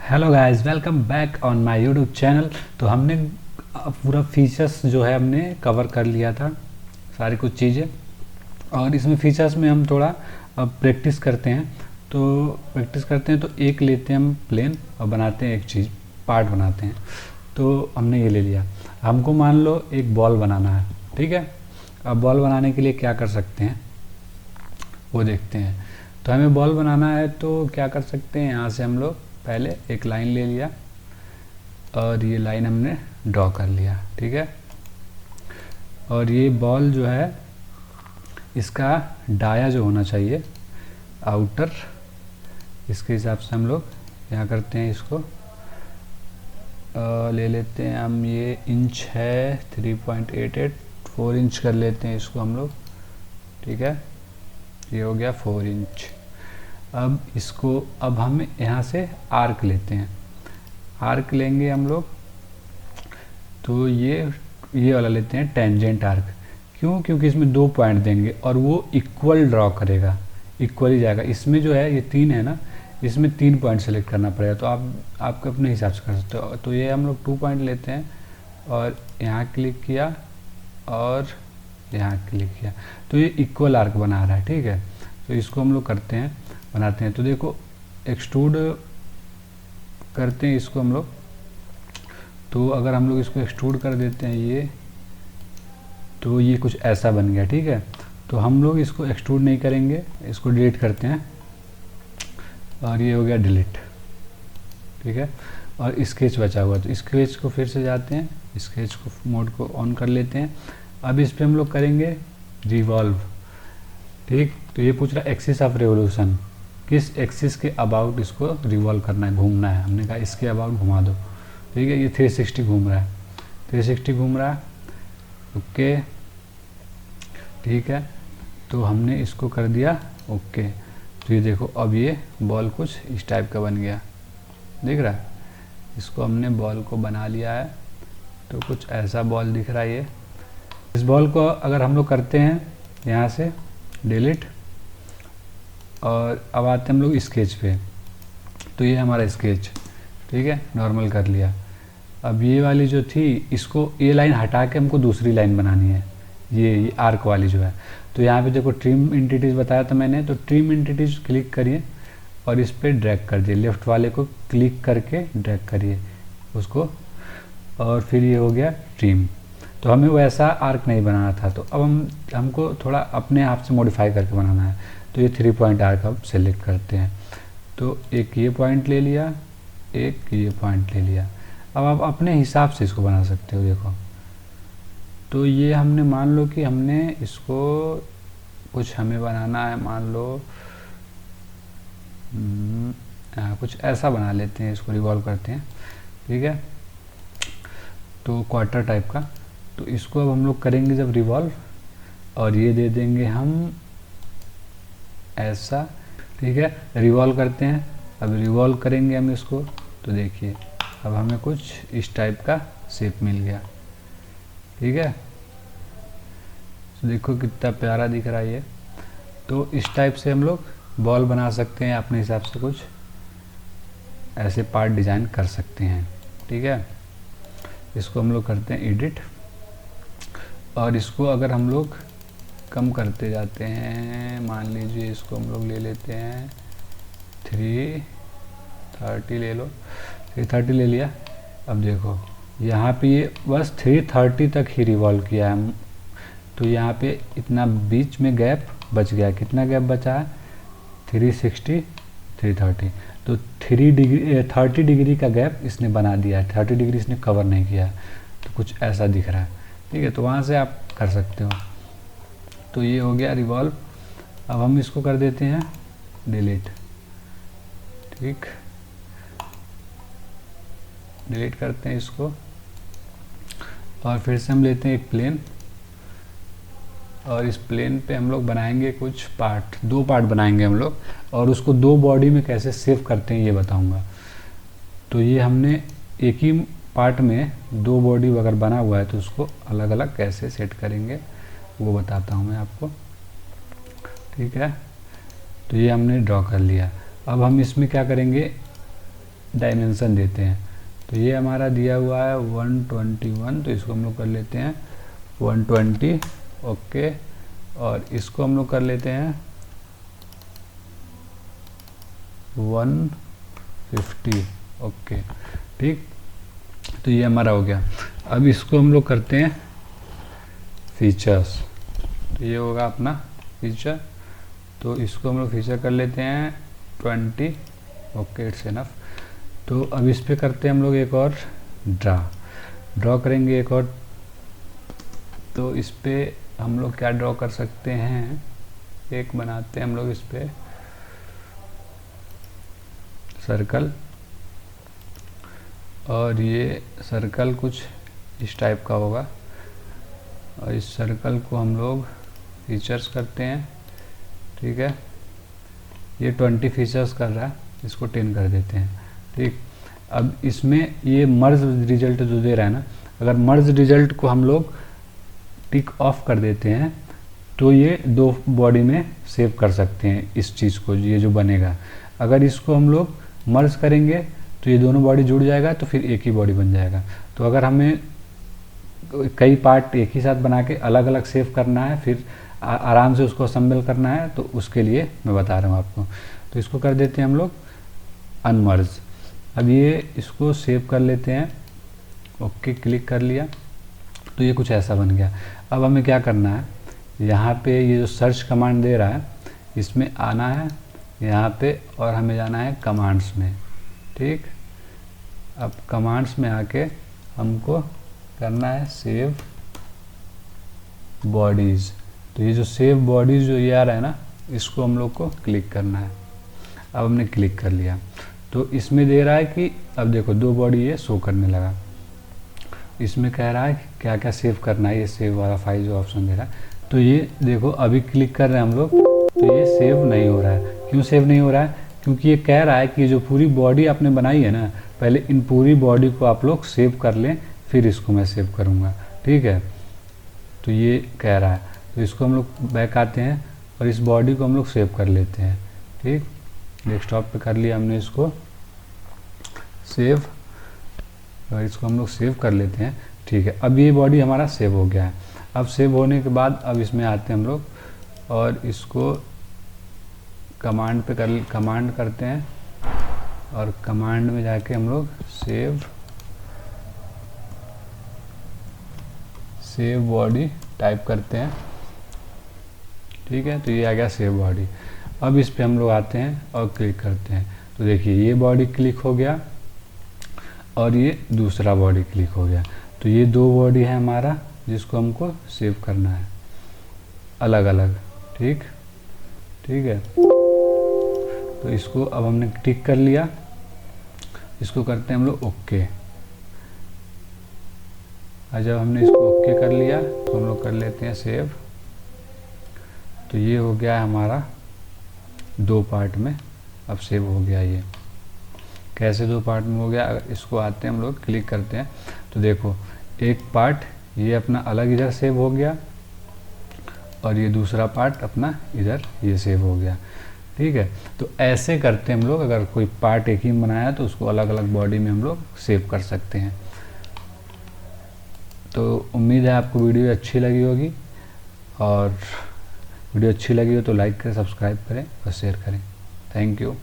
Hello guys, welcome back on my YouTube channel. तो हमने पूरा फीचर्स जो है हमने कवर कर लिया था, सारी कुछ चीज़ें। और इसमें फीचर्स में हम थोड़ा अब प्रैक्टिस करते हैं। तो एक लेते हैं हम प्लेन और बनाते हैं एक चीज़, पार्ट बनाते हैं। तो हमने ये ले लिया। हमको मान लो एक बॉल बनाना है, ठीक है। अब बॉल बनाने के लिए क्या कर सकते हैं वो देखते हैं। तो हमें बॉल बनाना है तो क्या कर सकते हैं, यहाँ से हम लोग पहले एक लाइन ले लिया और ये लाइन हमने ड्रॉ कर लिया, ठीक है। और ये बॉल जो है इसका डाया जो होना चाहिए आउटर, इसके हिसाब से हम लोग यहाँ करते हैं। इसको ले लेते हैं हम, ये इंच है 3.88, 4 इंच कर लेते हैं इसको हम लोग, ठीक है। ये हो गया 4 इंच। अब हम यहाँ से आर्क लेते हैं, आर्क लेंगे हम लोग। तो ये वाला लेते हैं टेंजेंट आर्क। क्यों? क्योंकि इसमें 2 पॉइंट देंगे और वो इक्वल ड्रॉ करेगा, इक्वल ही जाएगा। इसमें जो है ये 3 है ना, इसमें 3 पॉइंट सेलेक्ट करना पड़ेगा। तो आप अपने हिसाब से कर सकते हो। तो ये हम लोग 2 पॉइंट लेते हैं और यहाँ क्लिक किया और यहाँ क्लिक किया, तो ये इक्वल आर्क बना रहा है, ठीक है। तो इसको हम लोग बनाते हैं। तो देखो एक्सट्रूड करते हैं इसको हम लोग। तो अगर हम लोग इसको एक्सट्रूड कर देते हैं ये, तो ये कुछ ऐसा बन गया, ठीक है। तो हम लोग इसको एक्सट्रूड नहीं करेंगे, इसको डिलीट करते हैं और ये हो गया डिलीट, ठीक है। और स्केच बचा हुआ, तो स्केच को फिर से जाते हैं, स्केच को मोड को ऑन कर लेते हैं। अब इस पर हम लोग करेंगे रिवॉल्व, ठीक। तो ये पूछ रहा है एक्सिस ऑफ रिवोल्यूशन, किस एक्सिस के अबाउट इसको रिवॉल्व करना है, घूमना है। हमने कहा इसके अबाउट घुमा दो, ठीक है। ये 360 घूम रहा है, 360 घूम रहा है, ओके, ठीक है। तो हमने इसको कर दिया ओके। तो ये देखो अब ये बॉल कुछ इस टाइप का बन गया, दिख रहा है। इसको हमने बॉल को बना लिया है, तो कुछ ऐसा बॉल दिख रहा है ये। इस बॉल को अगर हम लोग करते हैं यहाँ से डिलीट, और अब आते हैं हम लोग स्केच पे। तो ये हमारा स्केच, ठीक है, नॉर्मल कर लिया। अब ये वाली जो थी, इसको ये लाइन हटा के हमको दूसरी लाइन बनानी है, ये आर्क वाली जो है। तो यहाँ पे देखो ट्रिम एंटिटीज बताया था मैंने, तो ट्रिम एंटिटीज क्लिक करिए और इस पर ड्रैग कर दिए, लेफ्ट वाले को क्लिक करके ड्रैग करिए उसको, और फिर ये हो गया ट्रिम। तो हमें वैसा आर्क नहीं बनाना था, तो अब हमको थोड़ा अपने आप से मॉडिफाई करके बनाना है। तो ये 3 पॉइंट आर्क अब सेलेक्ट करते हैं। तो एक ये पॉइंट ले लिया, एक ये पॉइंट ले लिया। अब आप अपने हिसाब से इसको बना सकते हो, देखो। तो ये हमने मान लो कि हमने इसको कुछ हमें बनाना है, मान लो कुछ ऐसा बना लेते हैं, इसको रिवॉल्व करते हैं, ठीक है। तो क्वार्टर टाइप का। तो इसको अब हम लोग करेंगे जब रिवॉल्व, और ये दे देंगे हम ऐसा, ठीक है। रिवॉल्व करते हैं, अब रिवॉल्व करेंगे हम इसको। तो देखिए अब हमें कुछ इस टाइप का शेप मिल गया, ठीक है। तो देखो कितना प्यारा दिख रहा है ये। तो इस टाइप से हम लोग बॉल बना सकते हैं, अपने हिसाब से कुछ ऐसे पार्ट डिज़ाइन कर सकते हैं, ठीक है। इसको हम लोग करते हैं एडिट, और इसको अगर हम लोग कम करते जाते हैं, मान लीजिए इसको हम लोग ले लेते हैं 330, ले लो 330 ले लिया। अब देखो यहाँ पे ये बस 330 तक ही रिवॉल्व किया है। तो यहाँ पे इतना बीच में गैप बच गया, कितना गैप बचा है 360, 330। तो 30 डिग्री का गैप इसने बना दिया है, 30 डिग्री इसने कवर नहीं किया है। तो कुछ ऐसा दिख रहा है, ठीक है। तो वहाँ से आप कर सकते हो। तो ये हो गया रिवॉल्व। अब हम इसको कर देते हैं डिलीट, ठीक, डिलीट करते हैं इसको। और फिर से हम लेते हैं एक प्लेन, और इस प्लेन पे हम लोग बनाएंगे कुछ पार्ट, 2 पार्ट बनाएंगे हम लोग, और उसको 2 बॉडी में कैसे सेव करते हैं ये बताऊंगा। तो ये हमने एक ही पार्ट में 2 बॉडी अगर बना हुआ है तो उसको अलग अलग कैसे सेट करेंगे वो बताता हूँ मैं आपको, ठीक है। तो ये हमने ड्रॉ कर लिया। अब हम इसमें क्या करेंगे, डायमेंशन देते हैं। तो ये हमारा दिया हुआ है 121, तो इसको हम लोग कर लेते हैं 120, ओके। और इसको हम लोग कर लेते हैं 150, ओके, ठीक। तो ये हमारा हो गया। अब इसको हम लोग करते हैं फीचर्स। तो ये होगा अपना फीचर, तो इसको हम लोग फीचर कर लेते हैं 20, ओके, इट्स इनफ। तो अब इस पे करते हैं हम लोग एक और ड्रॉ करेंगे एक और। तो इस पे हम लोग क्या ड्रॉ कर सकते हैं, एक बनाते हैं हम लोग इस पे सर्कल, और ये सर्कल कुछ इस टाइप का होगा, और इस सर्कल को हम लोग फीचर्स करते हैं, ठीक है। ये 20 फीचर्स कर रहा है, इसको 10 कर देते हैं, ठीक। अब इसमें ये मर्ज रिजल्ट जो दे रहा है ना, अगर मर्ज रिजल्ट को हम लोग टिक ऑफ कर देते हैं तो ये दो बॉडी में सेव कर सकते हैं इस चीज़ को, ये जो बनेगा। अगर इसको हम लोग मर्ज करेंगे तो ये दोनों बॉडी जुड़ जाएगा, तो फिर एक ही बॉडी बन जाएगा। तो अगर हमें कई पार्ट एक ही साथ बना के अलग अलग सेव करना है, फिर आराम से उसको असेंबल करना है, तो उसके लिए मैं बता रहा हूँ आपको। तो इसको कर देते हैं हम लोग अनमर्ज। अब ये इसको सेव कर लेते हैं, ओके, क्लिक कर लिया, तो ये कुछ ऐसा बन गया। अब हमें क्या करना है, यहाँ पे ये जो सर्च कमांड दे रहा है इसमें आना है यहाँ पे, और हमें जाना है कमांड्स में, ठीक। अब कमांड्स में आके हमको करना है सेव बॉडीज़। तो ये जो सेव बॉडीज़ जो ये आ रहा है ना, इसको हम लोग को क्लिक करना है। अब हमने क्लिक कर लिया, तो इसमें दे रहा है कि अब देखो दो बॉडी ये शो करने लगा। इसमें कह रहा है कि क्या क्या सेव करना है, ये सेव वाला फाइल जो ऑप्शन दे रहा है। तो ये देखो अभी क्लिक कर रहे हैं हम लोग, तो ये सेव नहीं हो रहा है। क्यों सेव नहीं हो रहा है? क्योंकि ये कह रहा है कि जो पूरी बॉडी आपने बनाई है ना, पहले इन पूरी बॉडी को आप लोग सेव कर लें, फिर इसको मैं सेव करूँगा, ठीक है। तो ये कह रहा है, तो इसको हम लोग बैक आते हैं और इस बॉडी को हम लोग सेव कर लेते हैं, ठीक। डेस्कटॉप पे कर लिया हमने इसको सेव, और इसको हम लोग सेव कर लेते हैं, ठीक है। अब ये बॉडी हमारा सेव हो गया है। अब सेव होने के बाद अब इसमें आते हैं हम लोग और इसको कमांड पे कमांड करते हैं, और कमांड में जाके हम लोग सेव बॉडी टाइप करते हैं, ठीक है। तो ये आ गया सेव बॉडी। अब इस पे हम लोग आते हैं और क्लिक करते हैं, तो देखिए ये बॉडी क्लिक हो गया और ये दूसरा बॉडी क्लिक हो गया। तो ये दो बॉडी है हमारा जिसको हमको सेव करना है अलग अलग, ठीक है। तो इसको अब हमने टिक कर लिया, इसको करते हैं हम लोग ओके। और जब हमने इसको ओके कर लिया तो हम लोग कर लेते हैं सेव। तो ये हो गया हमारा दो पार्ट में अब सेव हो गया। ये कैसे दो पार्ट में हो गया, अगर इसको आते हैं हम लोग क्लिक करते हैं तो देखो एक पार्ट ये अपना अलग इधर सेव हो गया और ये दूसरा पार्ट अपना इधर ये सेव हो गया, ठीक है। तो ऐसे करते हैं हम लोग, अगर कोई पार्ट एक ही बनाया तो उसको अलग अलग बॉडी में हम लोग सेव कर सकते हैं। तो उम्मीद है आपको वीडियो अच्छी लगी होगी, और वीडियो अच्छी लगी हो तो लाइक करें, सब्सक्राइब करें और शेयर करें। Thank you.